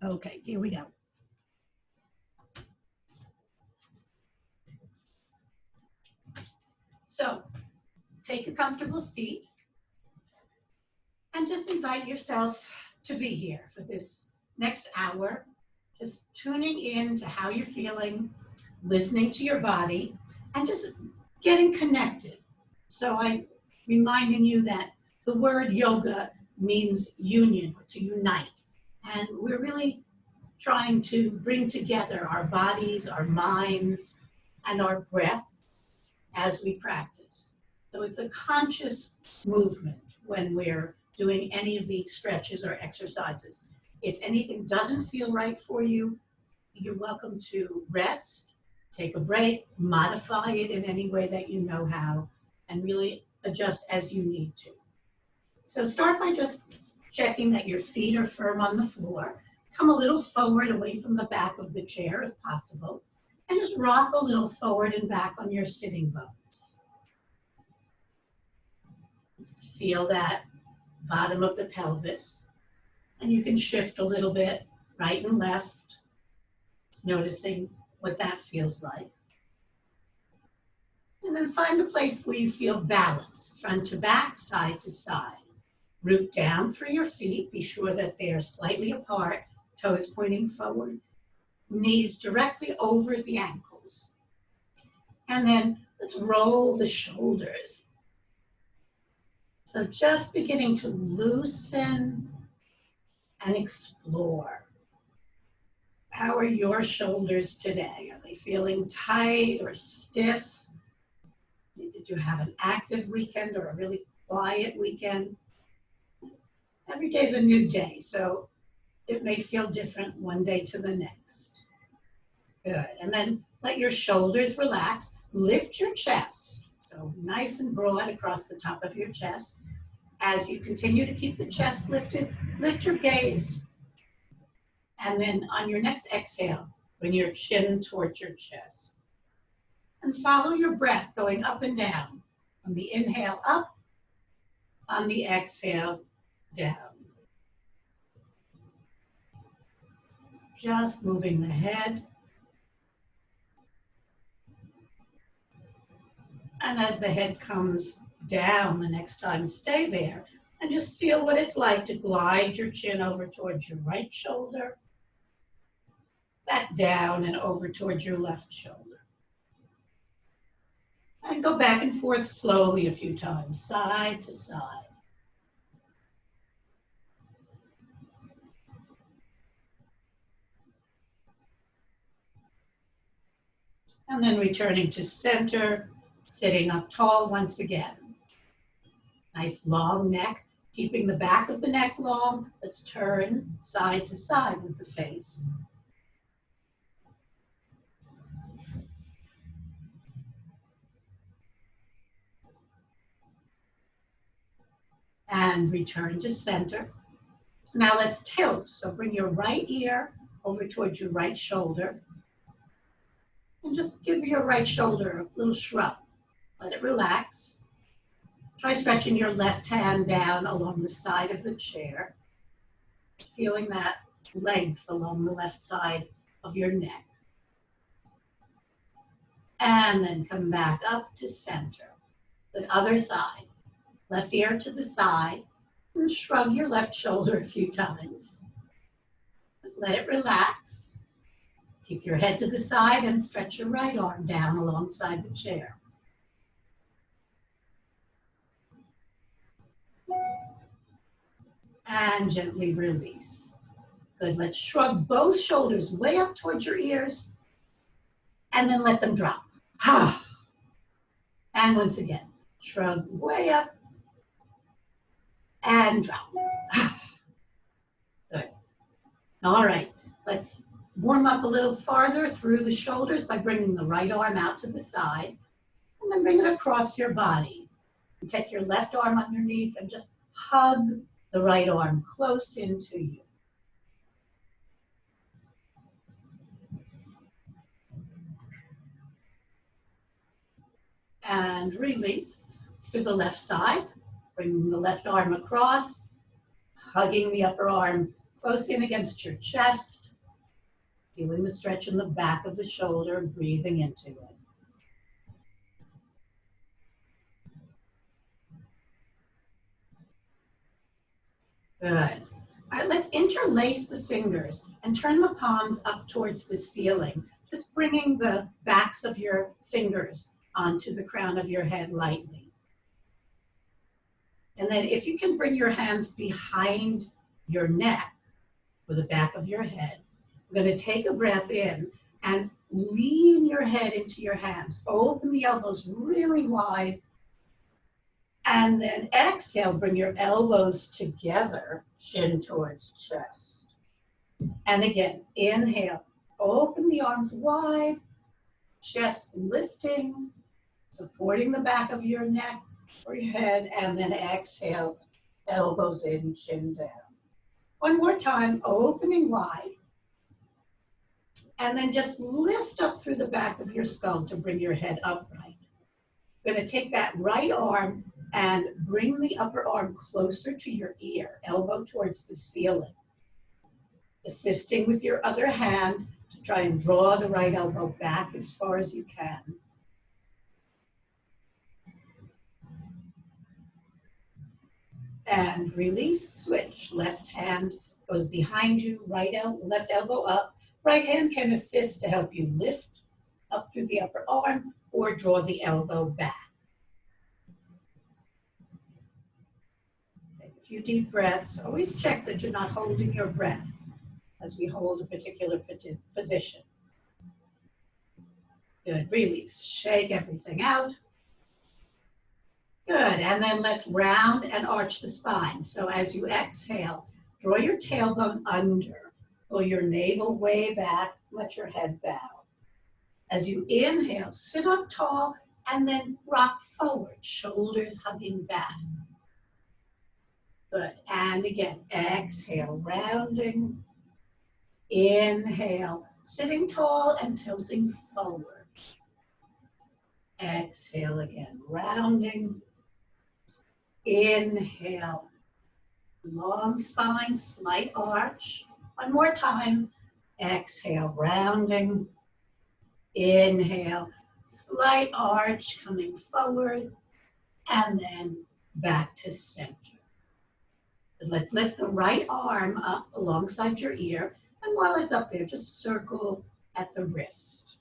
Okay, here we go. So, take a comfortable seat and just invite yourself to be here for this next hour, just tuning in to how you're feeling, listening to your body, and just getting connected. So I'm reminding you that the word yoga means union, or to unite. And we're really trying to bring together our bodies, our minds, and our breath as we practice. So it's a conscious movement when we're doing any of the stretches or exercises. If anything doesn't feel right for you, you're welcome to rest, take a break, modify it in any way that you know how, and really adjust as you need to. So start by just checking that your feet are firm on the floor. Come a little forward away from the back of the chair if possible, and just rock a little forward and back on your sitting bones. Just feel that bottom of the pelvis, and you can shift a little bit right and left, noticing what that feels like. And then find a place where you feel balanced, front to back, side to side. Root down through your feet, be sure that they are slightly apart, toes pointing forward, knees directly over the ankles. And then let's roll the shoulders. So just beginning to loosen and explore. How are your shoulders today? Are they feeling tight or stiff? Did you have an active weekend or a really quiet weekend? Every day is a new day, so it may feel different one day to the next. Good, and then let your shoulders relax. Lift your chest, so nice and broad across the top of your chest. As you continue to keep the chest lifted, lift your gaze. And then on your next exhale, bring your chin towards your chest. And follow your breath going up and down. On the inhale, up. On the exhale, down. Just moving the head. And as the head comes down the next time, stay there and just feel what it's like to glide your chin over towards your right shoulder, back down and over towards your left shoulder. And go back and forth slowly a few times, side to side. And then returning to center, sitting up tall once again. Nice long neck, keeping the back of the neck long. Let's turn side to side with the face. And return to center. Now let's tilt. So bring your right ear over towards your right shoulder. And just give your right shoulder a little shrug. Let it relax. Try stretching your left hand down along the side of the chair. Feeling that length along the left side of your neck. And then come back up to center. The other side. Left ear to the side. And shrug your left shoulder a few times. Let it relax. Keep your head to the side and stretch your right arm down alongside the chair. And gently release. Good, let's shrug both shoulders way up towards your ears and then let them drop. And once again, shrug way up and drop. Good. All right, let's warm up a little farther through the shoulders by bringing the right arm out to the side and then bring it across your body. And take your left arm underneath and just hug the right arm close into you. And release. Let's do the left side. Bring the left arm across, hugging the upper arm close in against your chest, feeling the stretch in the back of the shoulder, breathing into it. Good. All right, let's interlace the fingers and turn the palms up towards the ceiling, just bringing the backs of your fingers onto the crown of your head lightly. And then if you can bring your hands behind your neck or the back of your head, we're going to take a breath in and lean your head into your hands. Open the elbows really wide. And then exhale, bring your elbows together, chin towards chest. And again, inhale, open the arms wide, chest lifting, supporting the back of your neck or your head, and then exhale, elbows in, chin down. One more time, opening wide. And then just lift up through the back of your skull to bring your head upright. You're going to take that right arm and bring the upper arm closer to your ear, elbow towards the ceiling. Assisting with your other hand to try and draw the right elbow back as far as you can. And release, switch. Left hand goes behind you, left elbow up. Right hand can assist to help you lift up through the upper arm or draw the elbow back. Take a few deep breaths. Always check that you're not holding your breath as we hold a particular position. Good, release, shake everything out. Good, and then let's round and arch the spine. So as you exhale, draw your tailbone under, pull your navel way back, let your head bow. As you inhale, sit up tall and then rock forward, shoulders hugging back. Good, and again, exhale, rounding. Inhale, sitting tall and tilting forward. Exhale again, rounding. Inhale, long spine, slight arch. One more time. Exhale, rounding. Inhale, slight arch coming forward, and then back to center. But let's lift the right arm up alongside your ear, and while it's up there, just circle at the wrist.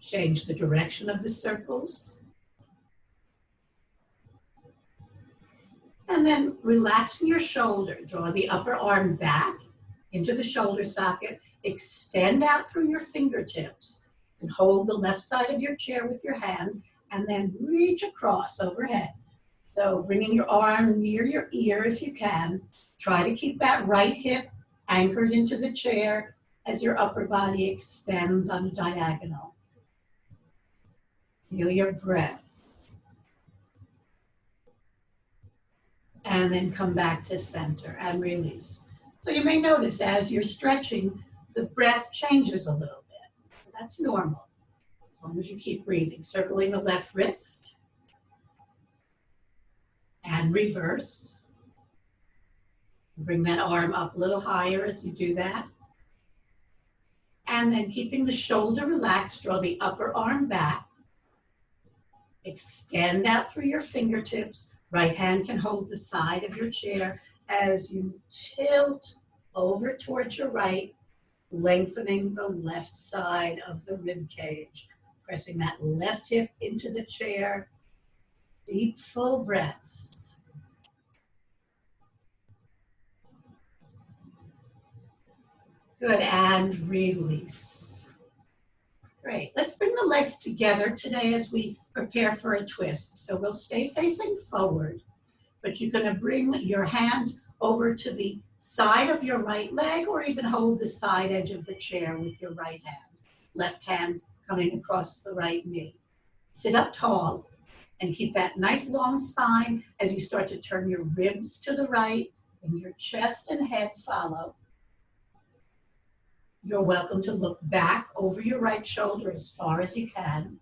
Change the direction of the circles. And then relaxing your shoulder, draw the upper arm back into the shoulder socket, extend out through your fingertips, and hold the left side of your chair with your hand, and then reach across overhead. So bringing your arm near your ear if you can. Try to keep that right hip anchored into the chair as your upper body extends on a diagonal. Feel your breath. And then come back to center and release. So you may notice as you're stretching, the breath changes a little bit. That's normal, as long as you keep breathing. Circling the left wrist. And reverse. Bring that arm up a little higher as you do that. And then keeping the shoulder relaxed, draw the upper arm back. Extend out through your fingertips. Right hand can hold the side of your chair as you tilt over towards your right, lengthening the left side of the rib cage. Pressing that left hip into the chair. Deep, full breaths. Good, and release. Great, let's bring the legs together today as we prepare for a twist. So we'll stay facing forward, but you're gonna bring your hands over to the side of your right leg or even hold the side edge of the chair with your right hand. Left hand coming across the right knee. Sit up tall and keep that nice long spine as you start to turn your ribs to the right and your chest and head follow. You're welcome to look back over your right shoulder as far as you can.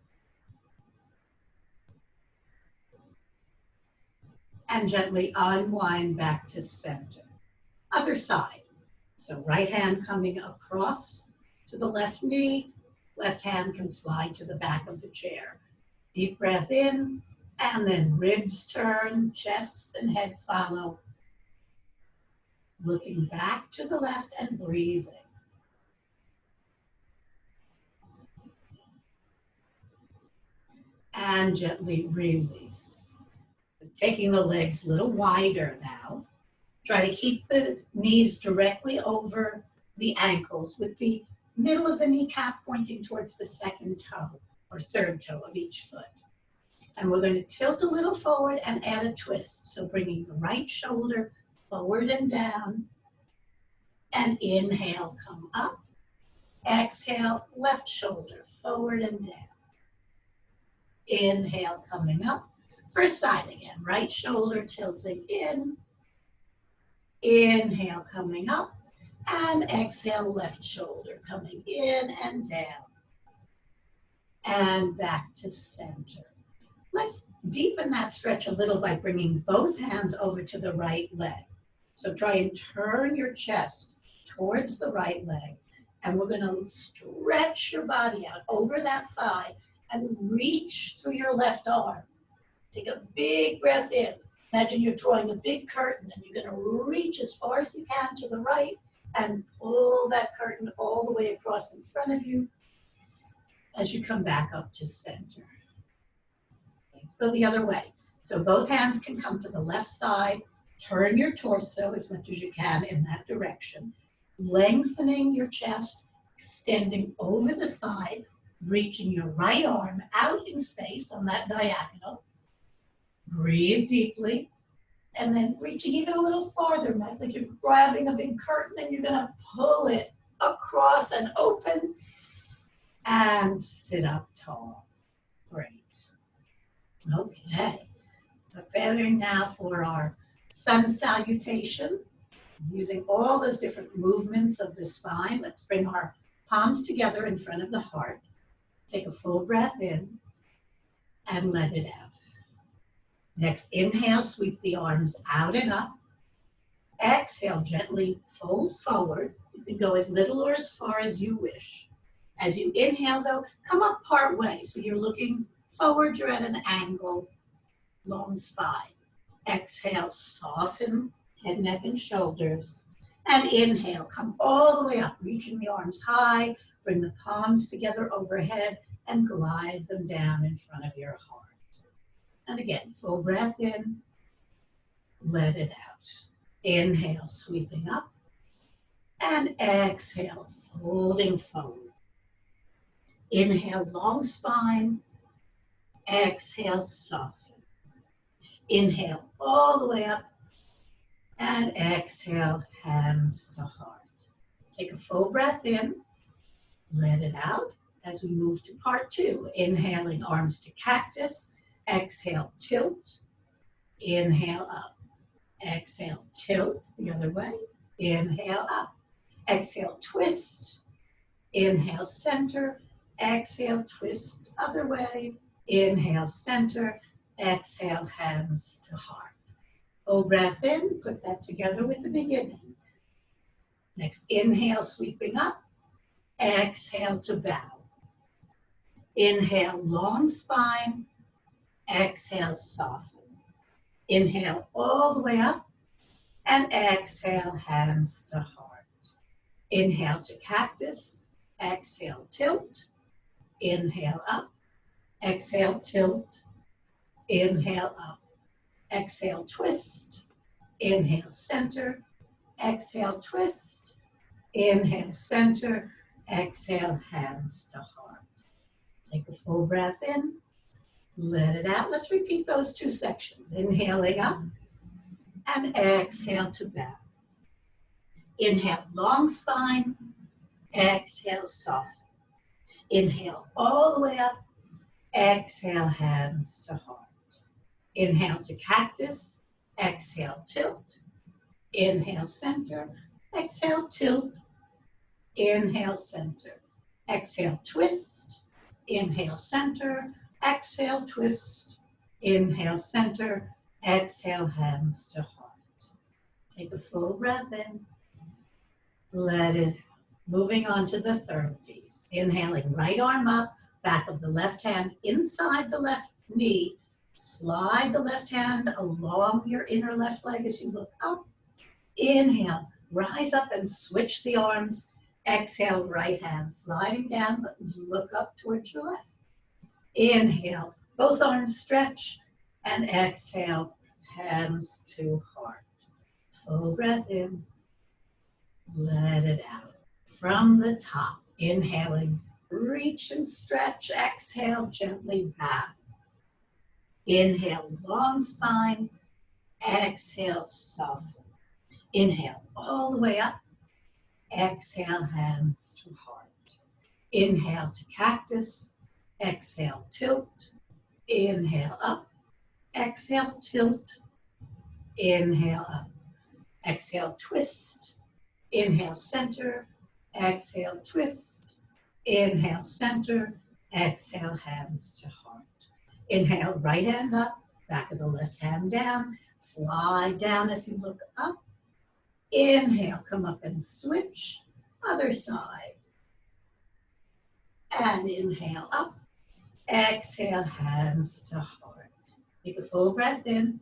and gently unwind back to center. Other side. So right hand coming across to the left knee, left hand can slide to the back of the chair. Deep breath in, and then ribs turn, chest and head follow. Looking back to the left and breathing. And gently release. Taking the legs a little wider now. Try to keep the knees directly over the ankles with the middle of the kneecap pointing towards the second toe or third toe of each foot. And we're going to tilt a little forward and add a twist. So bringing the right shoulder forward and down. And inhale, come up. Exhale, left shoulder forward and down. Inhale, coming up. First side again, right shoulder tilting in. Inhale, coming up. And exhale, left shoulder coming in and down. And back to center. Let's deepen that stretch a little by bringing both hands over to the right leg. So try and turn your chest towards the right leg. And we're going to stretch your body out over that thigh and reach through your left arm. Take a big breath in. Imagine you're drawing a big curtain and you're going to reach as far as you can to the right and pull that curtain all the way across in front of you as you come back up to center. Let's go the other way. So both hands can come to the left thigh. Turn your torso as much as you can in that direction. Lengthening your chest, extending over the thigh, reaching your right arm out in space on that diagonal. Breathe deeply, and then reaching even a little farther, like you're grabbing a big curtain and you're going to pull it across and open and sit up tall. Great. Okay. Preparing now for our sun salutation. Using all those different movements of the spine, let's bring our palms together in front of the heart. Take a full breath in and let it out. Next, inhale, sweep the arms out and up. Exhale, gently fold forward. You can go as little or as far as you wish. As you inhale, though, come up part way. So you're looking forward, you're at an angle, long spine. Exhale, soften head, neck, and shoulders. And inhale, come all the way up, reaching the arms high. Bring the palms together overhead and glide them down in front of your heart. And again, full breath in, let it out. Inhale, sweeping up. And exhale, folding forward. Inhale, long spine. Exhale, soften. Inhale, all the way up. And exhale, hands to heart. Take a full breath in. Let it out as we move to part two. Inhaling, arms to cactus. Exhale, tilt. Inhale, up. Exhale, tilt the other way. Inhale, up. Exhale, twist. Inhale, center. Exhale, twist other way. Inhale, center. Exhale, hands to heart. Full breath in. Put that together with the beginning. Next, inhale, sweeping up. Exhale to bow. Inhale, long spine. Exhale, soften. Inhale all the way up. And exhale, hands to heart. Inhale to cactus. Exhale, tilt. Inhale up. Exhale, tilt. Inhale up. Exhale, twist. Inhale, center. Exhale, twist. Inhale, center. Exhale, hands to heart. Take a full breath in. Let it out. Let's repeat those two sections. Inhaling up and exhale to bow. Inhale, long spine. Exhale, soften. Inhale all the way up. Exhale, hands to heart. Inhale to cactus. Exhale, tilt. Inhale, center. Exhale, tilt. Inhale, center. Exhale, twist. Inhale, center. Exhale, twist. Inhale, center. Exhale, hands to heart. Take a full breath in. Let it. Moving on to the third piece. Inhaling, right arm up, back of the left hand inside the left knee. Slide the left hand along your inner left leg as you look up. Inhale, rise up and switch the arms. Exhale, right hand sliding down, but look up towards your left. Inhale, both arms stretch, and exhale, hands to heart. Full breath in, let it out. From the top, inhaling, reach and stretch, exhale, gently bow. Inhale, long spine, exhale, soften. Inhale, all the way up, exhale, hands to heart. Inhale to cactus, exhale, tilt. Inhale up, exhale, tilt. Inhale up, exhale, twist. Inhale, center, exhale, twist. Inhale, center, exhale, hands to heart. Inhale, right hand up, back of the left hand down. Slide down as you look up. Inhale, come up and switch. Other side. And inhale up. Exhale, hands to heart. Take a full breath in.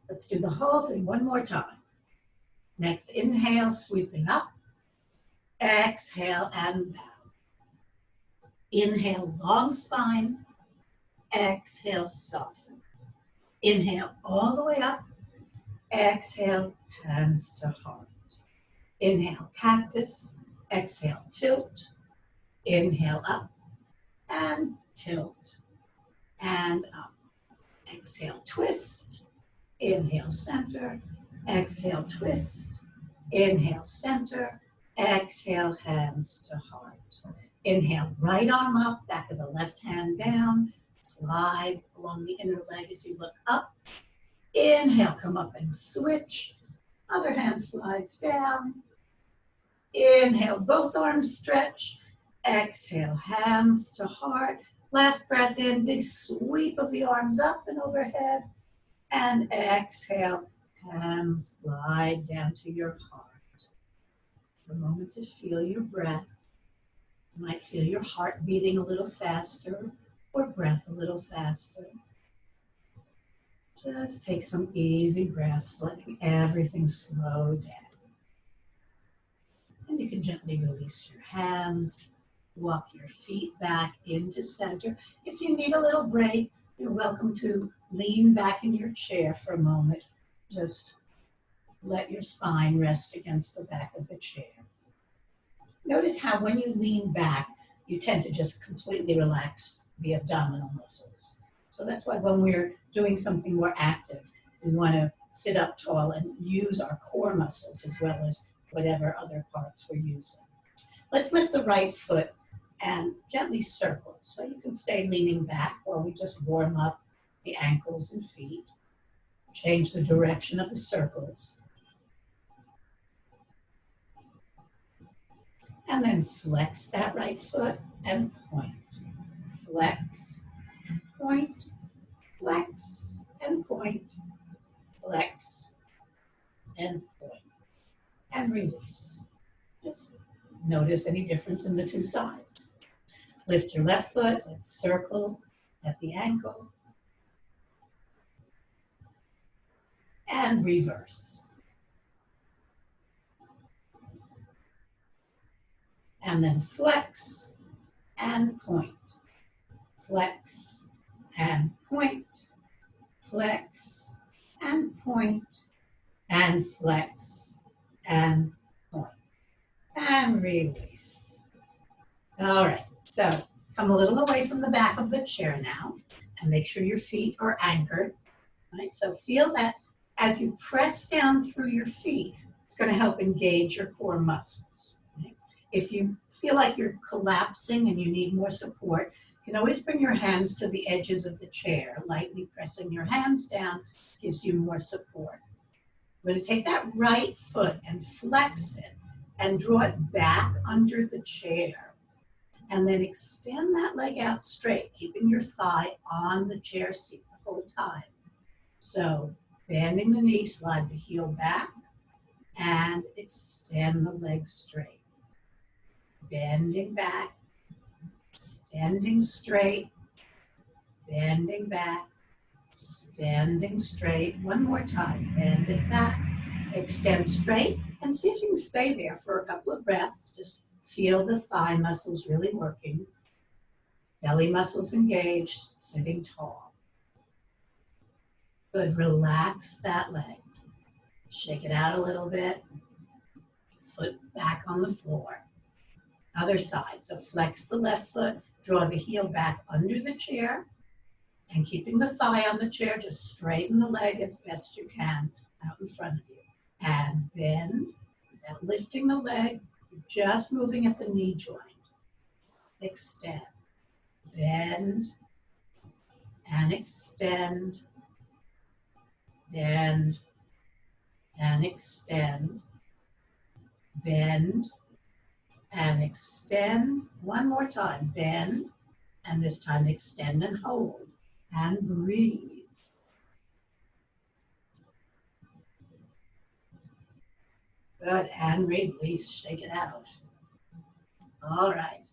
Let's do the whole thing one more time. Next, inhale, sweeping up. Exhale and bow. Inhale, long spine. Exhale, soften. Inhale, all the way up. Exhale, hands to heart. Inhale, cactus. Exhale, tilt. Inhale, up. And tilt. And up. Exhale, twist. Inhale, center. Exhale, twist. Inhale, center. Exhale, hands to heart. Inhale, right arm up, back of the left hand down. Slide along the inner leg as you look up. Inhale, come up and switch. Other hand slides down. Inhale, both arms stretch. Exhale, hands to heart. Last breath in, big sweep of the arms up and overhead. And exhale, hands glide down to your heart. For a moment to feel your breath. You might feel your heart beating a little faster or breath a little faster. Just take some easy breaths, letting everything slow down. And you can gently release your hands, walk your feet back into center. If you need a little break, you're welcome to lean back in your chair for a moment. Just let your spine rest against the back of the chair. Notice how when you lean back, you tend to just completely relax the abdominal muscles. So that's why when we're doing something more active, we want to sit up tall and use our core muscles as well as whatever other parts we're using. Let's lift the right foot and gently circle. So you can stay leaning back while we just warm up the ankles and feet. Change the direction of the circles. And then flex that right foot and point. Flex, point, flex, and point. Flex, and point. And release. Just notice any difference in the two sides. Lift your left foot, let's circle at the ankle. And reverse. And then flex and point. Flex and point. Flex and point. And flex and point. And release. All right, so come a little away from the back of the chair now and make sure your feet are anchored. Right? So feel that as you press down through your feet, it's going to help engage your core muscles. Right? If you feel like you're collapsing and you need more support, you can always bring your hands to the edges of the chair. Lightly pressing your hands down gives you more support. We're going to take that right foot and flex it and draw it back under the chair. And then extend that leg out straight, keeping your thigh on the chair seat the whole time. So Bending the knee, slide the heel back and extend the legs straight. Bending back, extending straight, bending back, extending straight. One more time, bend it back, extend straight, and see if you can stay there for a couple of breaths. Just feel the thigh muscles really working. Belly muscles engaged, sitting tall. Good, relax that leg. Shake it out a little bit. Foot back on the floor. Other side, so flex the left foot, draw the heel back under the chair, and keeping the thigh on the chair, just straighten the leg as best you can out in front of you. And bend, without lifting the leg, just moving at the knee joint. Extend, bend, and extend, bend, and extend, bend, and extend. One more time, bend, and this time extend and hold, and breathe. Good, and release, shake it out. All right,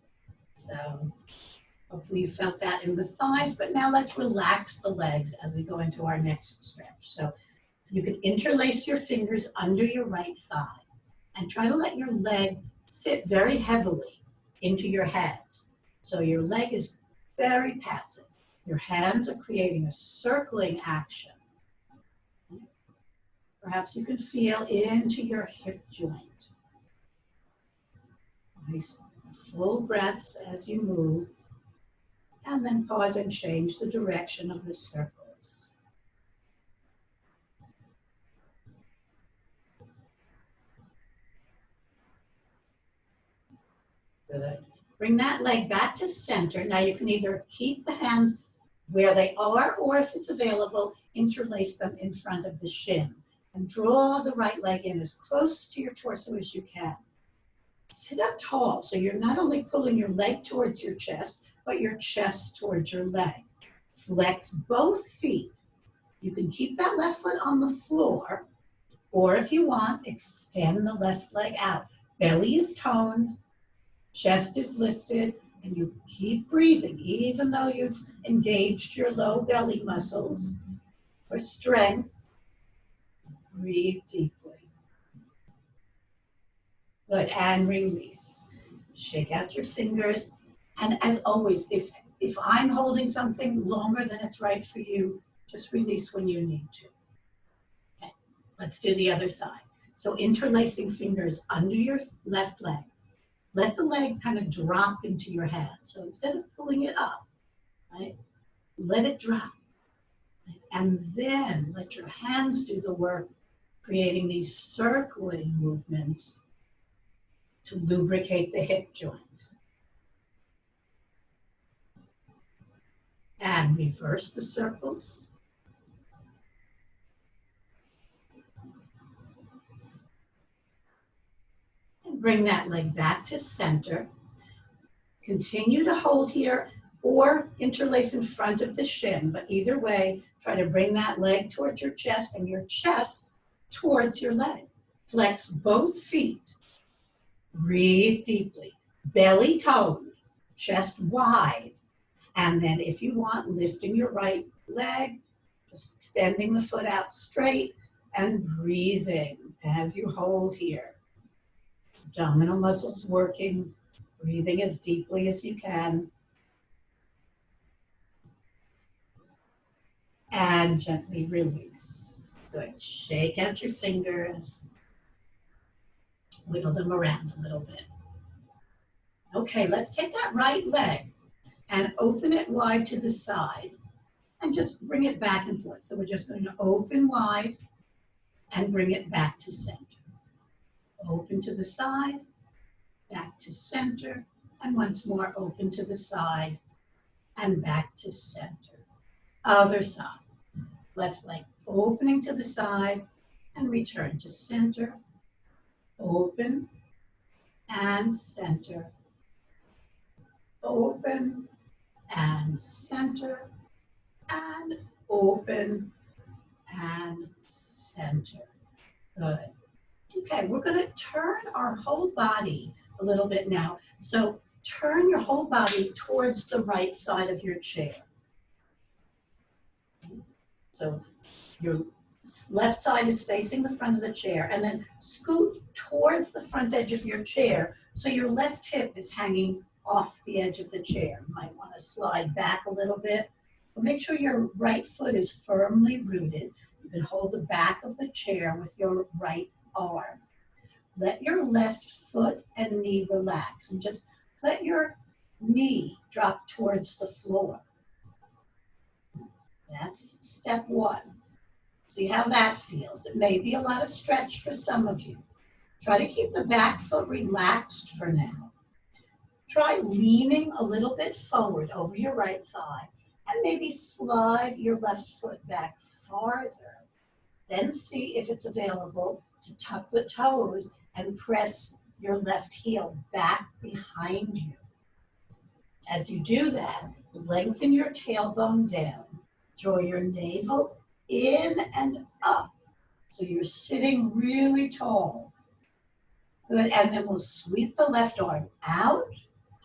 so hopefully you felt that in the thighs, but now let's relax the legs as we go into our next stretch. So you can interlace your fingers under your right thigh and try to let your leg sit very heavily into your hands. So your leg is very passive. Your hands are creating a circling action. Perhaps you can feel into your hip joint. Nice full breaths as you move, and then pause and change the direction of the circles. Good. Bring that leg back to center. Now you can either keep the hands where they are, or if it's available, interlace them in front of the shin. And draw the right leg in as close to your torso as you can. Sit up tall, so you're not only pulling your leg towards your chest, but your chest towards your leg. Flex both feet. You can keep that left foot on the floor, or if you want, extend the left leg out. Belly is toned, chest is lifted, and you keep breathing, even though you've engaged your low belly muscles for strength. Breathe deeply. Good, and release. Shake out your fingers. And as always, if I'm holding something longer than it's right for you, just release when you need to. Okay, let's do the other side. So interlacing fingers under your left leg. Let the leg kind of drop into your hand. So instead of pulling it up, right, let it drop. Right? And then let your hands do the work, creating these circling movements to lubricate the hip joint. And reverse the circles. And bring that leg back to center. Continue to hold here or interlace in front of the shin, but either way, try to bring that leg towards your chest and your chest towards your leg. Flex both feet. Breathe deeply. Belly toned, chest wide. And then if you want, lifting your right leg, just extending the foot out straight and breathing as you hold here. Abdominal muscles working, breathing as deeply as you can. And gently release. Good. Shake out your fingers. Wiggle them around a little bit. Okay, let's take that right leg and open it wide to the side and just bring it back and forth. So we're just going to open wide and bring it back to center. Open to the side, back to center, and once more open to the side and back to center. Other side. Left leg opening to the side and return to center. Open and center. Open and center and open and center. Good. Okay, we're going to turn our whole body a little bit now. So turn your whole body towards the right side of your chair. So your left side is facing the front of the chair, and then scoot towards the front edge of your chair so your left hip is hanging off the edge of the chair. You might want to slide back a little bit, but make sure your right foot is firmly rooted. You can hold the back of the chair with your right arm. Let your left foot and knee relax, and just let your knee drop towards the floor. That's step one. See how that feels. It may be a lot of stretch for some of you. Try to keep the back foot relaxed for now. Try leaning a little bit forward over your right thigh and maybe slide your left foot back farther. Then see if it's available to tuck the toes and press your left heel back behind you. As you do that, lengthen your tailbone down. Draw your navel in and up. So you're sitting really tall. Good, and then we'll sweep the left arm out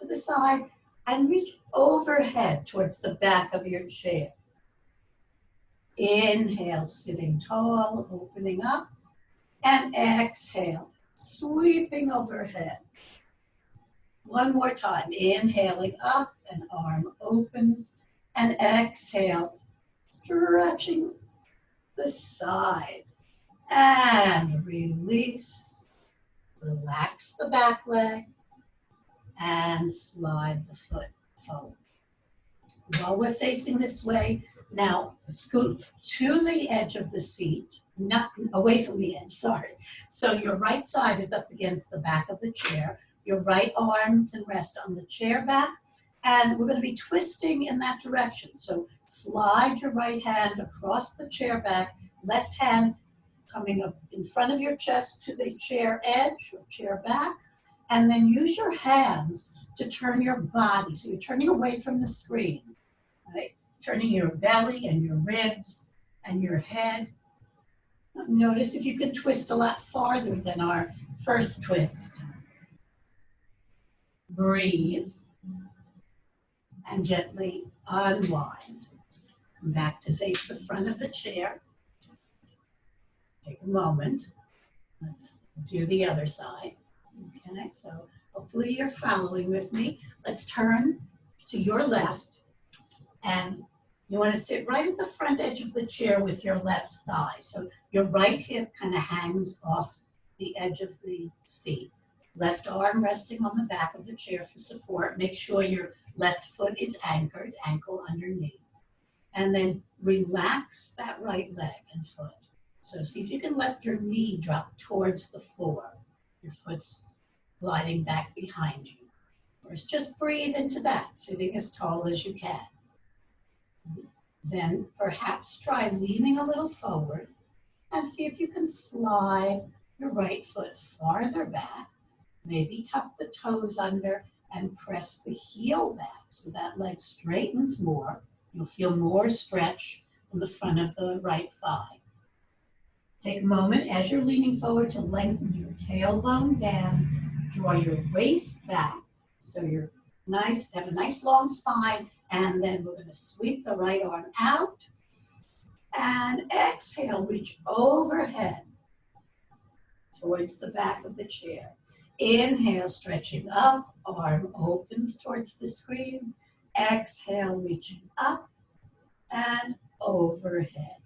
to the side and reach overhead towards the back of your chair. Inhale, sitting tall, opening up, and exhale, sweeping overhead. One more time, inhaling up, and arm opens, and exhale, stretching the side, and release. Relax the back leg, and slide the foot forward. While we're facing this way, now scoot to the edge of the seat, not away from the edge, sorry. So your right side is up against the back of the chair. Your right arm can rest on the chair back, and we're going to be twisting in that direction. So slide your right hand across the chair back, left hand coming up in front of your chest to the chair edge or chair back, and then use your hands to turn your body. So you're turning away from the screen, right? Turning your belly and your ribs and your head. Notice if you can twist a lot farther than our first twist. Breathe and gently unwind. Come back to face the front of the chair. Take a moment. Let's do the other side. Okay, so hopefully you're following with me. Let's turn to your left, and you want to sit right at the front edge of the chair with your left thigh. So your right hip kind of hangs off the edge of the seat. Left arm resting on the back of the chair for support. Make sure your left foot is anchored, ankle underneath. And then relax that right leg and foot. So see if you can let your knee drop towards the floor. Your foot's gliding back behind you. First, just breathe into that, sitting as tall as you can. Then perhaps try leaning a little forward and see if you can slide your right foot farther back. Maybe tuck the toes under and press the heel back so that leg straightens more. You'll feel more stretch in the front of the right thigh. Take a moment as you're leaning forward to lengthen your tailbone down. Draw your waist back so you're nice, have a nice long spine, and then we're going to sweep the right arm out and exhale, reach overhead towards the back of the chair. Inhale, stretching up, arm opens towards the screen. Exhale, reaching up and overhead.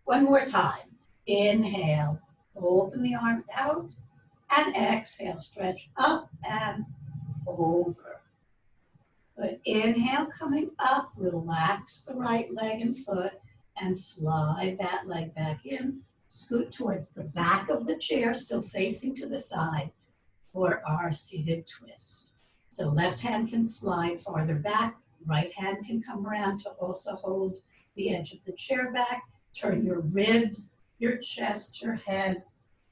One more time. Inhale, open the arm out, and exhale, stretch up and over. Good. Inhale, coming up, relax the right leg and foot, and slide that leg back in. Scoot towards the back of the chair, still facing to the side, for our seated twist. So left hand can slide farther back, right hand can come around to also hold the edge of the chair back. Turn your ribs, your chest, your head.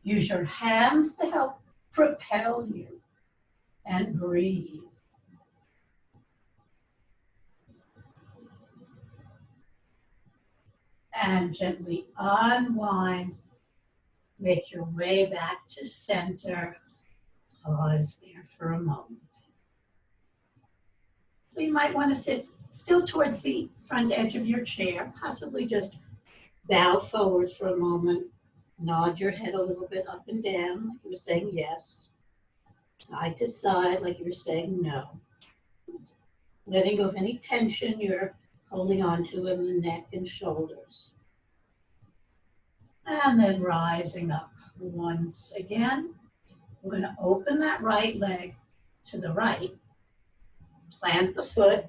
Use your hands to help propel you, and breathe. And gently unwind. Make your way back to center. Pause there for a moment. So you might want to sit still towards the front edge of your chair, possibly just bow forward for a moment. Nod your head a little bit up and down, like you were saying yes. Side to side, like you were saying no. Letting go of any tension you're holding on to in the neck and shoulders. And then rising up once again. We're going to open that right leg to the right. Plant the foot,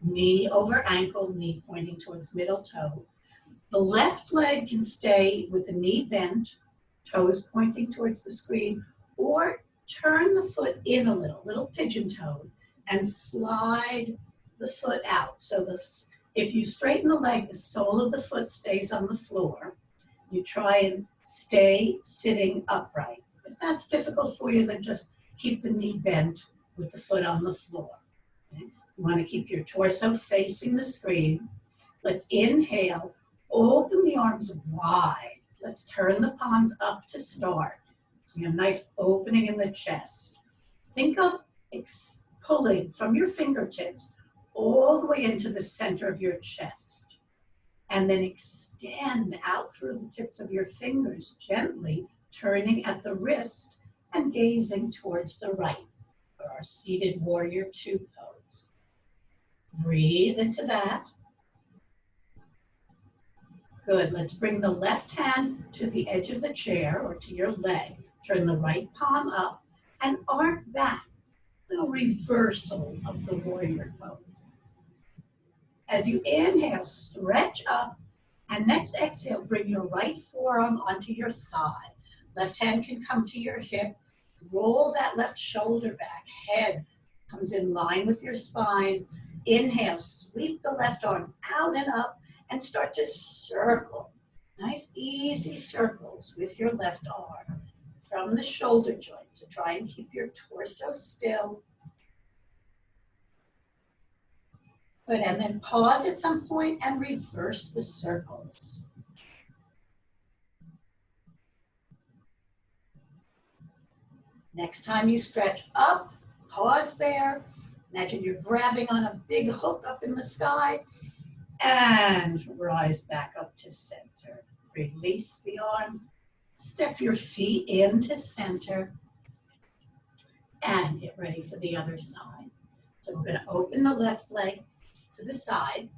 knee over ankle, knee pointing towards middle toe. The left leg can stay with the knee bent, toes pointing towards the screen, or turn the foot in a little pigeon-toed, and slide the foot out. So if you straighten the leg, the sole of the foot stays on the floor. You try and stay sitting upright. If that's difficult for you, then just keep the knee bent with the foot on the floor. Okay? You want to keep your torso facing the screen. Let's inhale, open the arms wide. Let's turn the palms up to start. So you have a nice opening in the chest. Think of pulling from your fingertips all the way into the center of your chest. And then extend out through the tips of your fingers, gently turning at the wrist and gazing towards the right for our seated warrior two pose. Breathe into that. Good. Let's bring the left hand to the edge of the chair or to your leg. Turn the right palm up and arc back. A little reversal of the warrior pose. As you inhale, stretch up, and next exhale, bring your right forearm onto your thigh. Left hand can come to your hip. Roll that left shoulder back. Head comes in line with your spine. Inhale, sweep the left arm out and up and start to circle. Nice, easy circles with your left arm from the shoulder joint. So try and keep your torso still. Good, and then pause at some point and reverse the circles. Next time you stretch up, pause there. Imagine you're grabbing on a big hook up in the sky and rise back up to center. Release the arm, step your feet into center and get ready for the other side. So we're going to open the left leg to the side,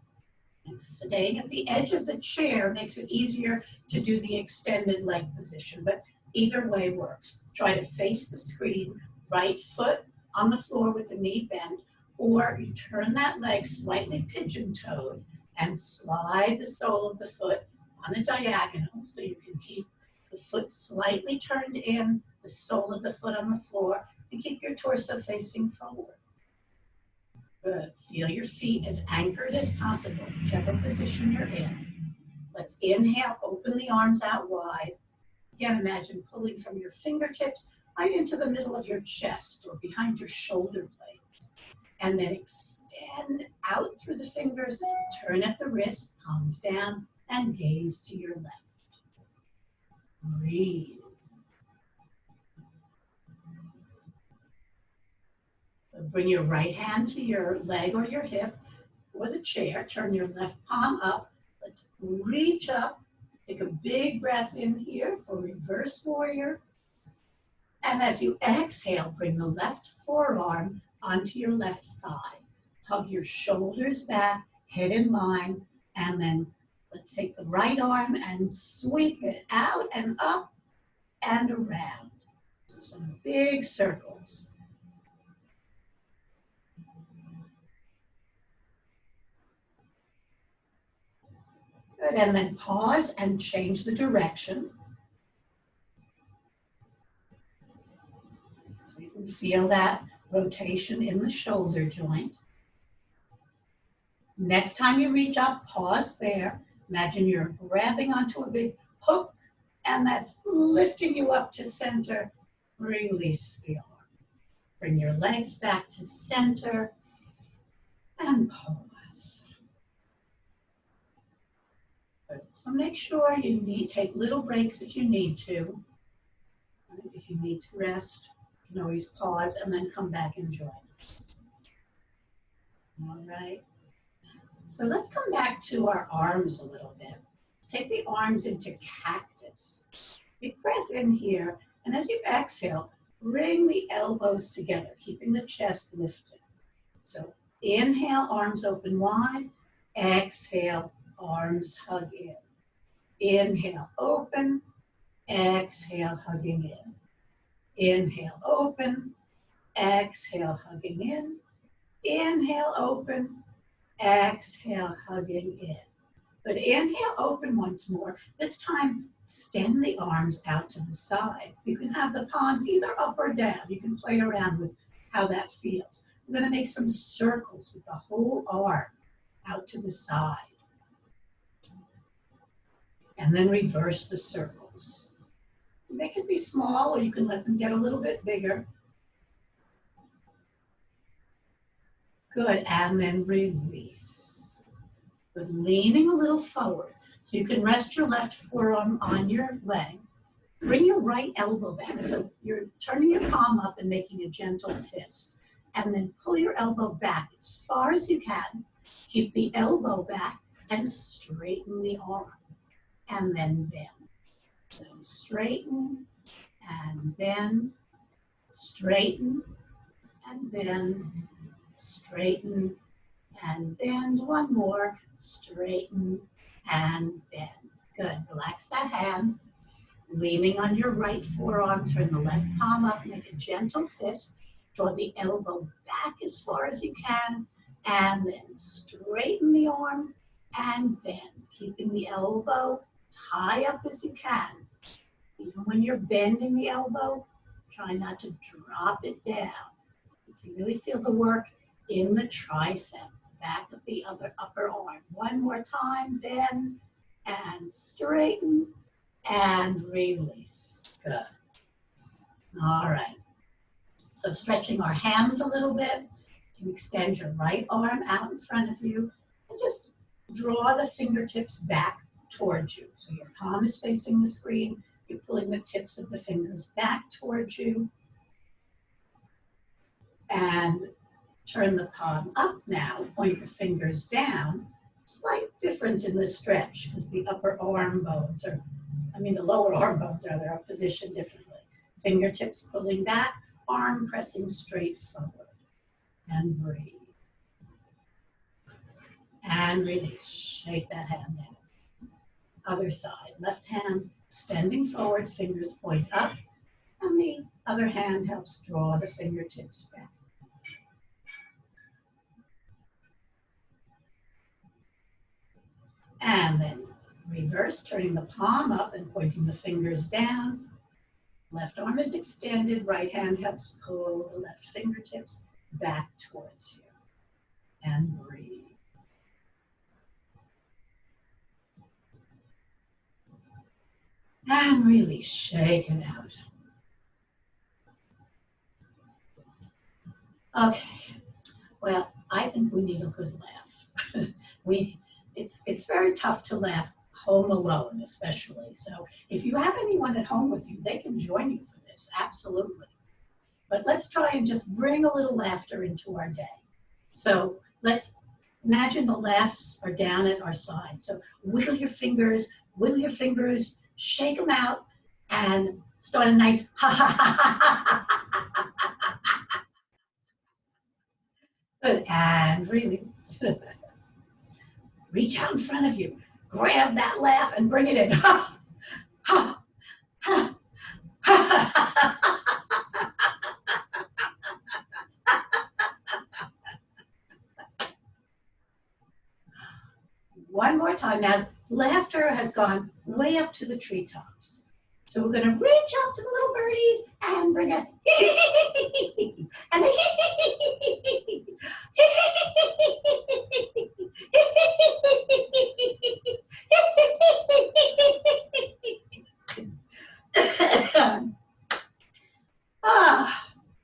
and staying at the edge of the chair makes it easier to do the extended leg position, but either way works. Try to face the screen, right foot on the floor with the knee bent, or you turn that leg slightly pigeon-toed and slide the sole of the foot on a diagonal so you can keep the foot slightly turned in, the sole of the foot on the floor, and keep your torso facing forward. Good. Feel your feet as anchored as possible, whichever position you're in. Let's inhale, open the arms out wide. Again, imagine pulling from your fingertips right into the middle of your chest or behind your shoulder blades. And then extend out through the fingers, turn at the wrist, palms down, and gaze to your left. Breathe. Bring your right hand to your leg or your hip or the chair. Turn your left palm up. Let's reach up. Take a big breath in here for reverse warrior. And as you exhale, bring the left forearm onto your left thigh. Hug your shoulders back, head in line, and then let's take the right arm and sweep it out and up and around. So some big circles. Good, and then pause and change the direction. So you can feel that rotation in the shoulder joint. Next time you reach up, pause there. Imagine you're grabbing onto a big hook, and that's lifting you up to center. Release the arm. Bring your legs back to center, and pause. Good. So make sure you take little breaks if you need to. If you need to rest, you can always pause and then come back and join us. All right. So let's come back to our arms a little bit. Take the arms into cactus. Big breath in here, and as you exhale, bring the elbows together, keeping the chest lifted. So inhale, arms open wide. Exhale, arms hug in. Inhale, open. Exhale, hugging in. Inhale, open. Exhale, hugging in. Inhale, open. Exhale, hugging in. But inhale, open once more. This time, extend the arms out to the sides. You can have the palms either up or down. You can play around with how that feels. We're going to make some circles with the whole arm out to the side. And then reverse the circles. They can be small, or you can let them get a little bit bigger. Good, and then release. Good, leaning a little forward. So you can rest your left forearm on your leg. Bring your right elbow back. So you're turning your palm up and making a gentle fist. And then pull your elbow back as far as you can. Keep the elbow back and straighten the arm. And then bend. So straighten and bend, straighten and bend, straighten and bend. One more, straighten and bend. Good, relax that hand. Leaning on your right forearm, turn the left palm up, make a gentle fist. Draw the elbow back as far as you can, and then straighten the arm and bend, keeping the elbow as high up as you can. Even when you're bending the elbow, try not to drop it down. So you really feel the work in the tricep, back of the upper arm. One more time, bend and straighten and release. Good. All right. So stretching our hands a little bit. You can extend your right arm out in front of you and just draw the fingertips back towards you. So your palm is facing the screen. You're pulling the tips of the fingers back towards you. And turn the palm up now. Point the fingers down. Slight difference in the stretch because the upper arm bones are, the lower arm bones are positioned differently. Fingertips pulling back, arm pressing straight forward. And breathe. And release. Shake that hand out. Other side. Left hand extending forward, fingers point up, and the other hand helps draw the fingertips back. And then reverse, turning the palm up and pointing the fingers down. Left arm is extended, right hand helps pull the left fingertips back towards you. And breathe. And really shake it out. Okay, well, I think we need a good laugh. It's very tough to laugh home alone, especially. So if you have anyone at home with you, they can join you for this, absolutely. But let's try and just bring a little laughter into our day. So let's imagine the laughs are down at our side. So wiggle your fingers, shake them out, and start a nice ha ha ha ha ha ha ha. Good, and release. Reach out in front of you, grab that laugh and bring it in. Ha, ha, ha, ha. One more time. Now, laughter has gone way up to the treetops. So we're going to reach up to the little birdies and bring a and a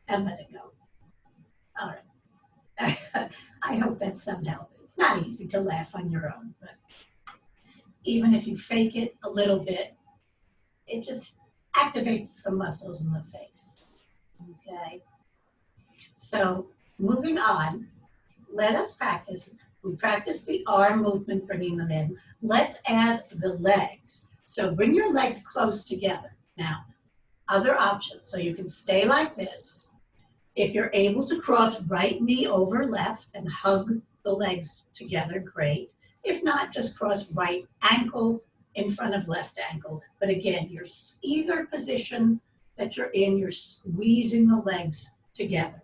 and let it go. All right. I hope that's some help. It's not easy to laugh on your own, but even if you fake it a little bit, it just activates some muscles in the face. Okay, so moving on, let us practice. We practice the arm movement, bringing them in. Let's add the legs. So bring your legs close together. Now, other options. So you can stay like this. If you're able to cross right knee over left and hug the legs together, great. If not, just cross right ankle in front of left ankle. But again, you're either position that you're in, you're squeezing the legs together.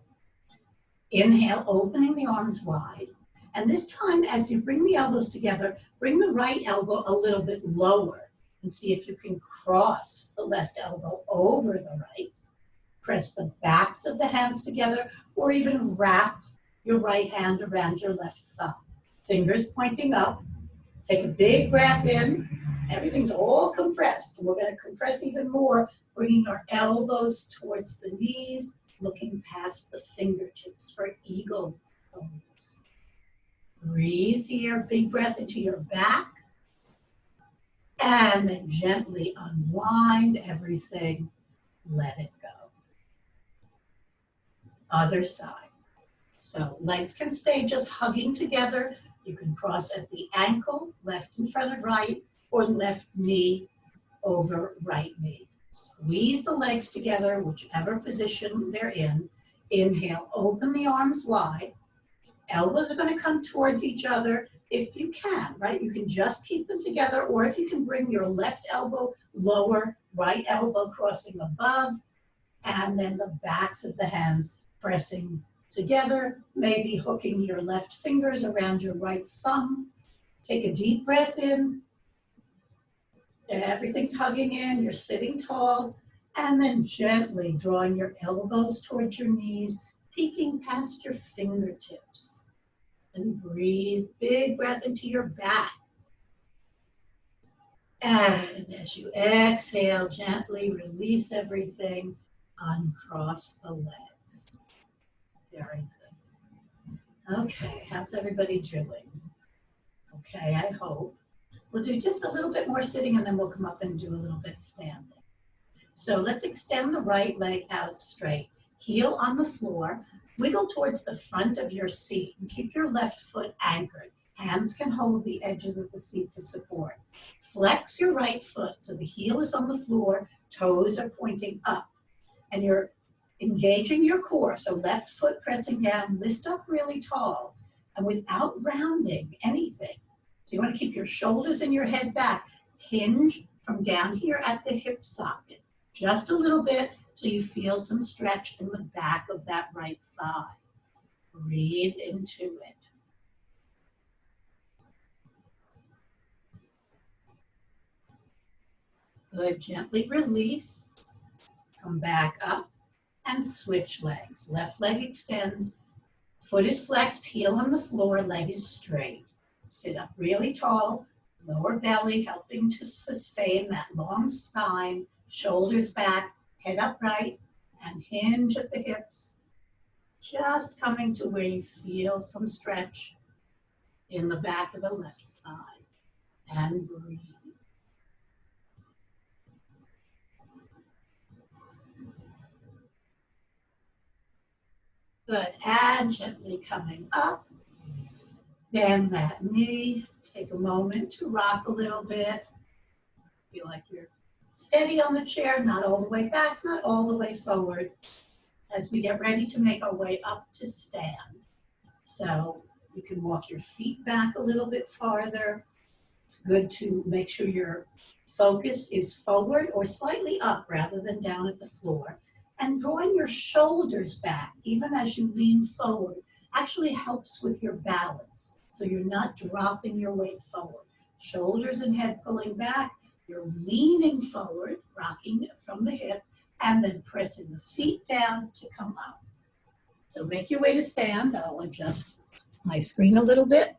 Inhale, opening the arms wide. And this time, as you bring the elbows together, bring the right elbow a little bit lower and see if you can cross the left elbow over the right. Press the backs of the hands together, or even wrap your right hand around your left thumb. Fingers pointing up. Take a big breath in. Everything's all compressed. We're going to compress even more, bringing our elbows towards the knees, looking past the fingertips for eagle pose. Breathe here, big breath into your back. And then gently unwind everything. Let it go. Other side. So legs can stay just hugging together. You can cross at the ankle, left in front of right, or left knee over right knee. Squeeze the legs together, whichever position they're in. Inhale, open the arms wide. Elbows are going to come towards each other if you can, right? You can just keep them together, or if you can bring your left elbow lower, right elbow crossing above, and then the backs of the hands pressing together, maybe hooking your left fingers around your right thumb. Take a deep breath in. Everything's hugging in, you're sitting tall, and then gently drawing your elbows towards your knees, peeking past your fingertips. And breathe, big breath into your back. And as you exhale, gently release everything, uncross the legs. Very good. Okay, how's everybody doing? Okay, I hope. We'll do just a little bit more sitting, and then we'll come up and do a little bit standing. So let's extend the right leg out straight. Heel on the floor. Wiggle towards the front of your seat and keep your left foot anchored. Hands can hold the edges of the seat for support. Flex your right foot so the heel is on the floor, toes are pointing up. And you're engaging your core, so left foot pressing down, lift up really tall, and without rounding anything. So you want to keep your shoulders and your head back. Hinge from down here at the hip socket, just a little bit till you feel some stretch in the back of that right thigh. Breathe into it. Good, gently release. Come back up and switch legs. Left leg extends, foot is flexed, heel on the floor, leg is straight. Sit up really tall, lower belly helping to sustain that long spine, shoulders back, head upright, and hinge at the hips. Just coming to where you feel some stretch in the back of the left thigh. And breathe. Good, and gently coming up. Bend that knee. Take a moment to rock a little bit. Feel like you're steady on the chair, not all the way back, not all the way forward, as we get ready to make our way up to stand. So you can walk your feet back a little bit farther. It's good to make sure your focus is forward or slightly up rather than down at the floor. And drawing your shoulders back, even as you lean forward, actually helps with your balance. So you're not dropping your weight forward. Shoulders and head pulling back, you're leaning forward, rocking from the hip, and then pressing the feet down to come up. So make your way to stand. I'll adjust my screen a little bit.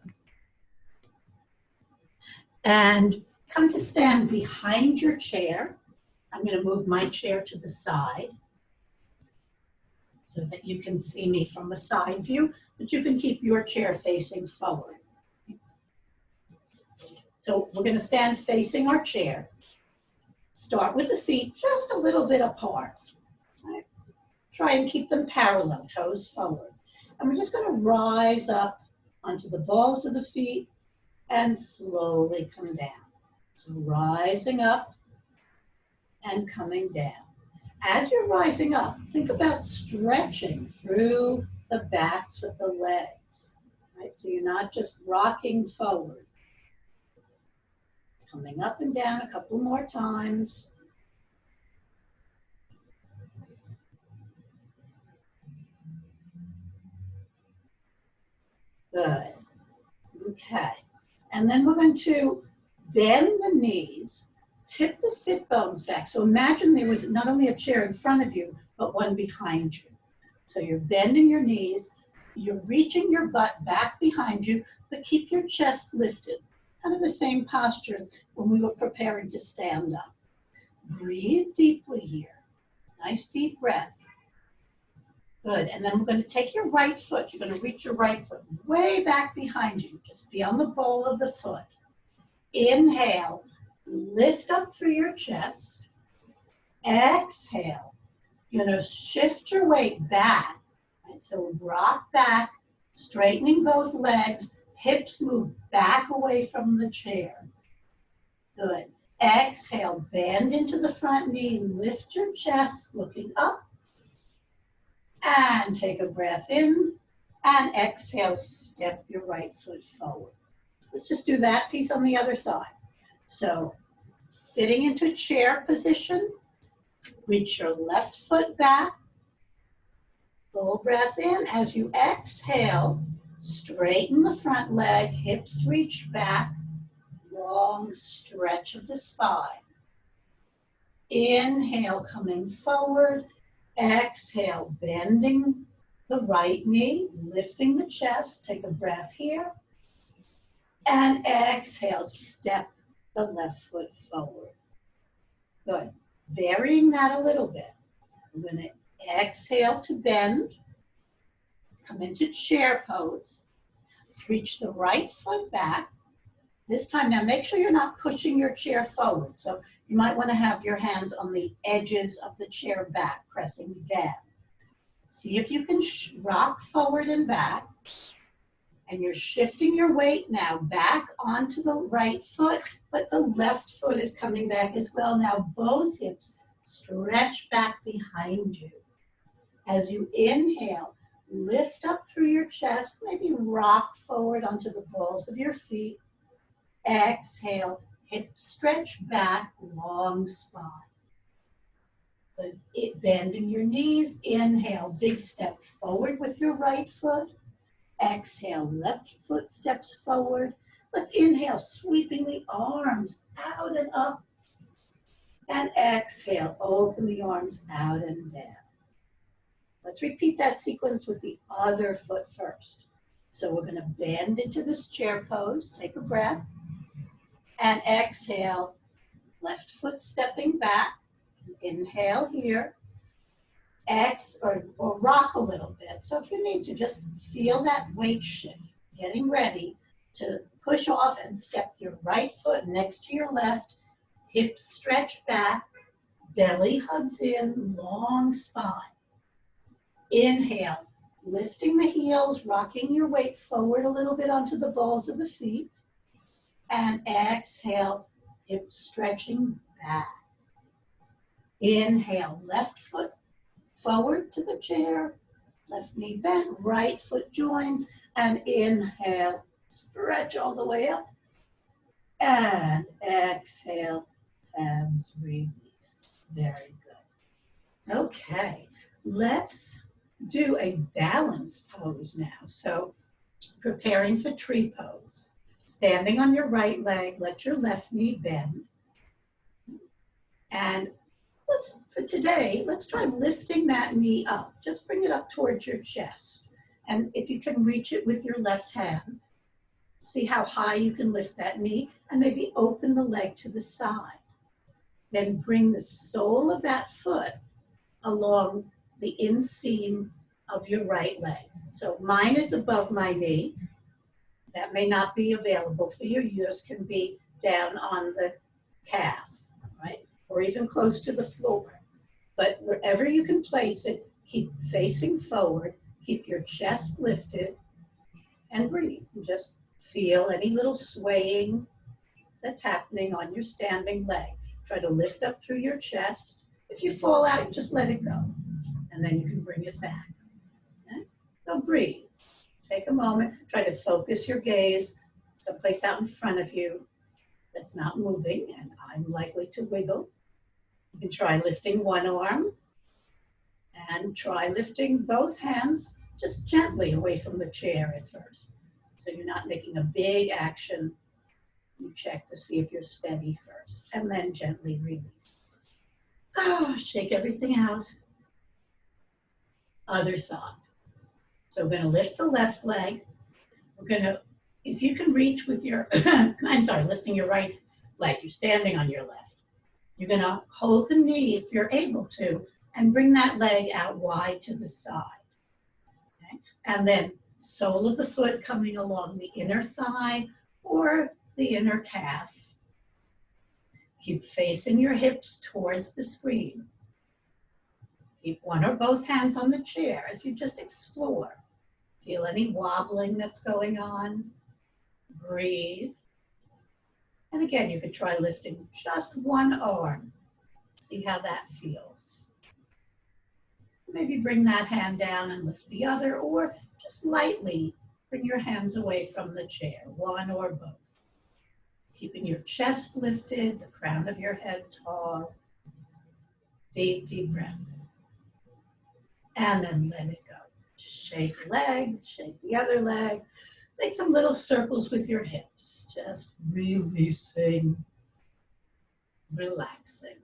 And come to stand behind your chair. I'm going to move my chair to the side so that you can see me from a side view, but you can keep your chair facing forward. So we're going to stand facing our chair. Start with the feet just a little bit apart. Right? Try and keep them parallel, toes forward. And we're just going to rise up onto the balls of the feet and slowly come down. So rising up and coming down. As you're rising up, think about stretching through the backs of the legs. Right? So you're not just rocking forward. Coming up and down a couple more times. Good. Okay. And then we're going to bend the knees, tip the sit bones back. So imagine there was not only a chair in front of you, but one behind you. So you're bending your knees, you're reaching your butt back behind you, but keep your chest lifted. Kind of the same posture when we were preparing to stand up. Breathe deeply here. Nice deep breath. Good, and then we're going to take your right foot. You're going to reach your right foot way back behind you. Just be on the ball of the foot. Inhale, lift up through your chest. Exhale. You're going to shift your weight back. Right? So rock back, straightening both legs. Hips move back away from the chair. Good. Exhale, bend into the front knee. Lift your chest, looking up. And take a breath in. And exhale, step your right foot forward. Let's just do that piece on the other side. So, sitting into chair position. Reach your left foot back. Full breath in. As you exhale, straighten the front leg, hips reach back, long stretch of the spine. Inhale, coming forward. Exhale, bending the right knee, lifting the chest. Take a breath here. And exhale, step the left foot forward. Good. Varying that a little bit. I'm going to exhale to bend. Come into chair pose. Reach the right foot back. This time, now make sure you're not pushing your chair forward. So you might want to have your hands on the edges of the chair back, pressing down. See if you can rock forward and back. And you're shifting your weight now back onto the right foot, but the left foot is coming back as well. Now both hips stretch back behind you. As you inhale, lift up through your chest, maybe rock forward onto the balls of your feet. Exhale, hips stretch back, long spine. Bending your knees, inhale, big step forward with your right foot. Exhale, left foot steps forward. Let's inhale, sweeping the arms out and up. And exhale, open the arms out and down. Let's repeat that sequence with the other foot first. So we're going to bend into this chair pose. Take a breath. And exhale, left foot stepping back. Inhale here. Or rock a little bit. So if you need to, just feel that weight shift. Getting ready to push off and step your right foot next to your left. Hips stretch back. Belly hugs in. Long spine. Inhale, lifting the heels, rocking your weight forward a little bit onto the balls of the feet. And exhale, hips stretching back. Inhale, left foot forward to the chair, left knee bent, right foot joins, and inhale, stretch all the way up. And exhale, hands release. Very good. Okay, let's do a balance pose now. So preparing for tree pose. Standing on your right leg, let your left knee bend. And for today, let's try lifting that knee up. Just bring it up towards your chest. And if you can reach it with your left hand, see how high you can lift that knee and maybe open the leg to the side. Then bring the sole of that foot along the inseam of your right leg. So mine is above my knee. That may not be available for you. Yours can be down on the calf, right? Or even close to the floor. But wherever you can place it, keep facing forward, keep your chest lifted, and breathe. And just feel any little swaying that's happening on your standing leg. Try to lift up through your chest. If you fall out, just let it go, and then you can bring it back. Okay? So breathe. Take a moment. Try to focus your gaze someplace out in front of you that's not moving, and I'm likely to wiggle. You can try lifting one arm, and try lifting both hands just gently away from the chair at first. So you're not making a big action. You check to see if you're steady first, and then gently release. Shake everything out. Other side. So we're going to lift the left leg. We're going to, if you can reach with your, lifting your right leg. You're standing on your left. You're going to hold the knee if you're able to, and bring that leg out wide to the side. Okay? And then sole of the foot coming along the inner thigh or the inner calf. Keep facing your hips towards the screen. Keep one or both hands on the chair as you just explore. Feel any wobbling that's going on. Breathe. And again, you could try lifting just one arm. See how that feels. Maybe bring that hand down and lift the other, or just lightly bring your hands away from the chair, one or both. Keeping your chest lifted, the crown of your head tall. Deep, deep breath. And then let it go. Shake a leg, shake the other leg. Make some little circles with your hips. Just releasing, relaxing.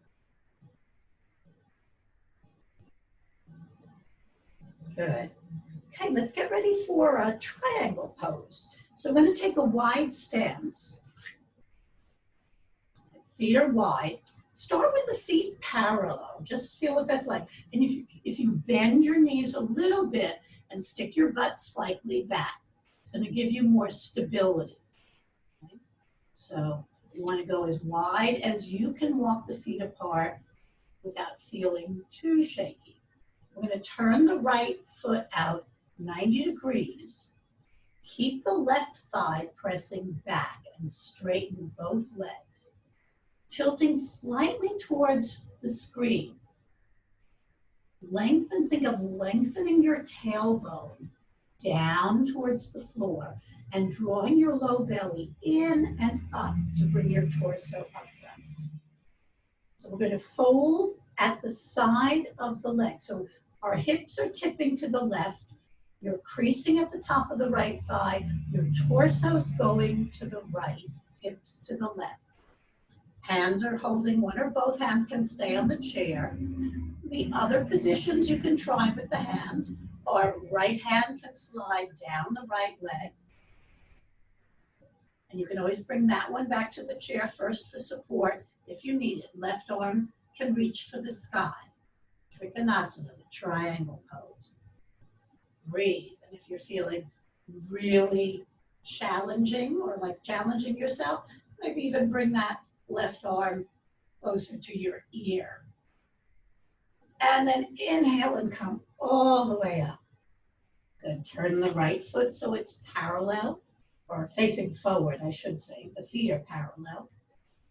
Good. Okay, let's get ready for a triangle pose. So I'm going to take a wide stance. Feet are wide. Start with the feet parallel. Just feel what that's like. And if you bend your knees a little bit and stick your butt slightly back, it's going to give you more stability. Okay? So you want to go as wide as you can walk the feet apart without feeling too shaky. We're going to turn the right foot out 90 degrees. Keep the left thigh pressing back and straighten both legs. Tilting slightly towards the screen. Think of lengthening your tailbone down towards the floor and drawing your low belly in and up to bring your torso upright. So we're going to fold at the side of the leg. So our hips are tipping to the left. You're creasing at the top of the right thigh. Your torso's going to the right, hips to the left. Hands are holding, one or both hands can stay on the chair. The other positions you can try with the hands are right hand can slide down the right leg. And you can always bring that one back to the chair first for support if you need it. Left arm can reach for the sky. Trikonasana, the triangle pose. Breathe. And if you're feeling really challenging or like challenging yourself, maybe even bring that left arm closer to your ear. And then inhale and come all the way up. Good. Turn the right foot so it's parallel, or facing forward, I should say. The feet are parallel.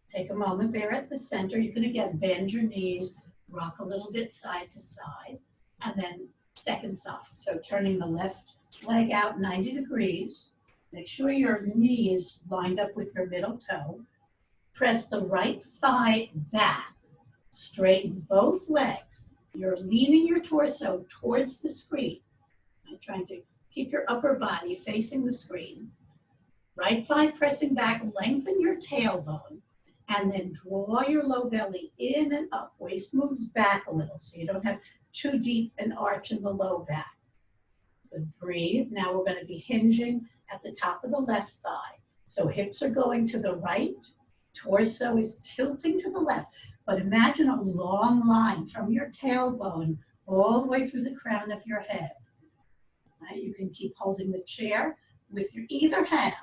Take a moment there at the center. You can again bend your knees, rock a little bit side to side, and then second side. So turning the left leg out 90 degrees. Make sure your knee is lined up with your middle toe. Press the right thigh back. Straighten both legs. You're leaning your torso towards the screen. I'm trying to keep your upper body facing the screen. Right thigh pressing back, lengthen your tailbone, and then draw your low belly in and up. Waist moves back a little so you don't have too deep an arch in the low back. Good. Breathe. Now we're going to be hinging at the top of the left thigh. So hips are going to the right. Torso is tilting to the left, but imagine a long line from your tailbone all the way through the crown of your head. Right? You can keep holding the chair with your either hand.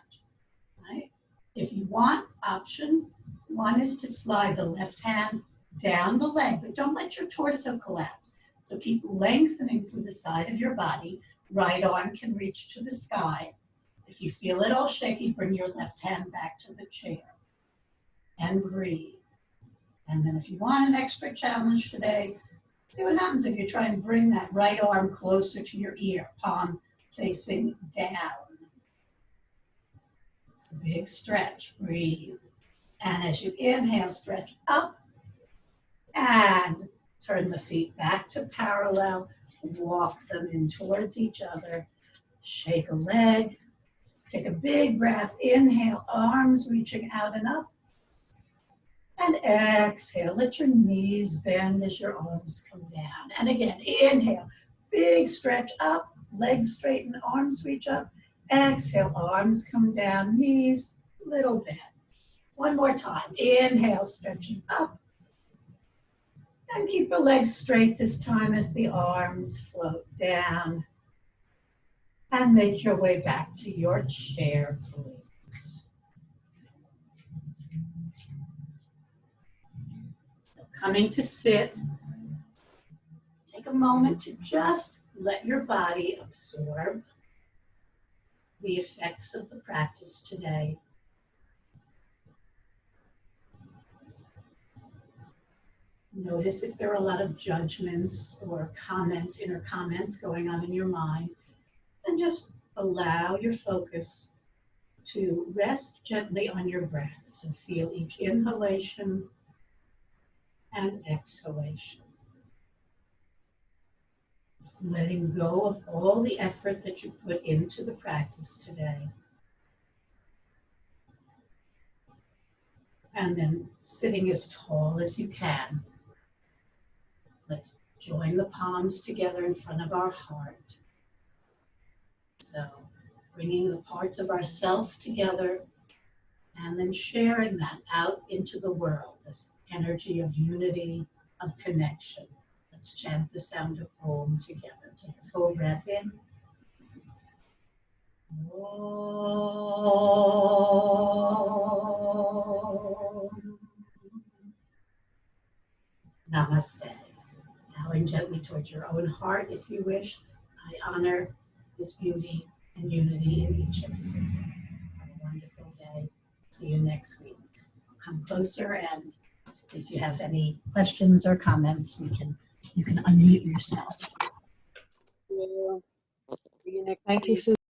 Right? If you want, option one is to slide the left hand down the leg, but don't let your torso collapse. So keep lengthening through the side of your body. Right arm can reach to the sky. If you feel it all shaky, bring your left hand back to the chair and breathe. And then if you want an extra challenge today, see what happens if you try and bring that right arm closer to your ear, palm facing down. It's a big stretch. Breathe. And as you inhale, stretch up and turn the feet back to parallel. Walk them in towards each other. Shake a leg. Take a big breath. Inhale, arms reaching out and up. And exhale, let your knees bend as your arms come down. And again, inhale, big stretch up, legs straighten, arms reach up. Exhale, arms come down, knees, little bend. One more time. Inhale, stretching up. And keep the legs straight this time as the arms float down. And make your way back to your chair, please. So coming to sit, take a moment to just let your body absorb the effects of the practice today. Notice if there are a lot of judgments or comments, inner comments going on in your mind, and just allow your focus to rest gently on your breath. So feel each inhalation and exhalation. Just letting go of all the effort that you put into the practice today. And then sitting as tall as you can. Let's join the palms together in front of our heart. So bringing the parts of ourself together and then sharing that out into the world, this energy of unity, of connection. Let's chant the sound of Om together. Take a full breath in. Om. Namaste. Bowing gently towards your own heart if you wish. I honor this beauty and unity in each of you. Have a wonderful day. See you next week. Come closer, and if you have any questions or comments, you can unmute yourself. Thank you, Susan.